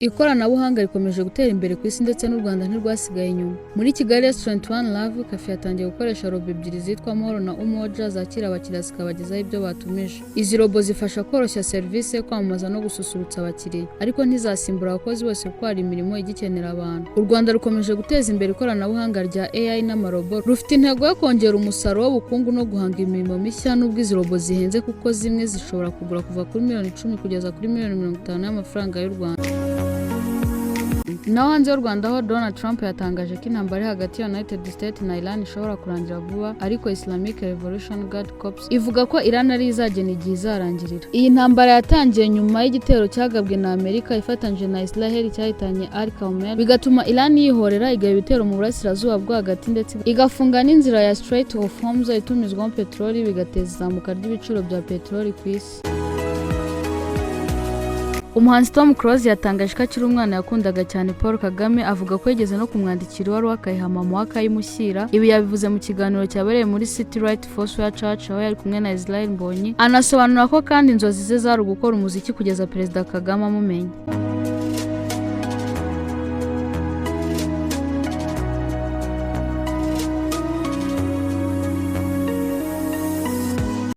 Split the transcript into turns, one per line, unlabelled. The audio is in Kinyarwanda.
Ikoranabuhanga rikomeje gutera imbere ku isi ndetse n'u Rwanda ntirwasigaye inyuma. Muri Kigali Restaurant One Love Cafe yatangiye gukoresha robo ebyiri zitwa Moro na Umoja zakira abakiriya zikabagezaho ibyo batumije. Izi robo zifasha koroshya serivisi, kwamamaza no gususurutsa abakiriya, ariko ntizasimbura abakozi bose kuko hari imirimo igikenera abantu. U Rwanda rukomeje guteza imbere ikoranabuhanga rya AI n'amarobo, rufite intego yo kongera umusaruro w'ubukungu no guhanga imirimo mishya. Nubwo izi robo zihenze kuko zimwe zishobora kugura kuva kuri miliyoni 10 kugeza kuri miliyoni 50 y'amafaranga y'u Rwanda. Naho hanze y'u Rwanda ho Donald Trump yatangaje ko intambara hagati ya United States na Iran ishobora kurangira vuba, ariko Islamic Revolution Guard Corps ivuga ko Iran ari izagena igihe izarangirira. Iyi ntambara yatangiye nyuma y'igitero cyagabwe na Amerika ifatanyije na Israel cyahitanye Al-Qaeda, bigatuma Iran yihorera igaba ibitero mu burasirazuba bwo hagati ndetse igafunga n'inzira ya Strait of Hormuz itumizwamo peteroli, bigateza izamuka ry'ibiciro bya peteroli ku isi. Umuhanzi Tom Close yatangaje ko akiri umwana yakundaga cyane Paul Kagame, avuga ko yigeze no kumwandikira ibaruwa akayihama mu akayimushyira. Ibi yabivuze mu kiganiro cyabereye muri City Right Foursquare Church aho yari kumwe na Israel Mbonyi, anasobanura ko kandi inzozi ze zari ugukora umuziki kugeza Perezida Kagame amumenye.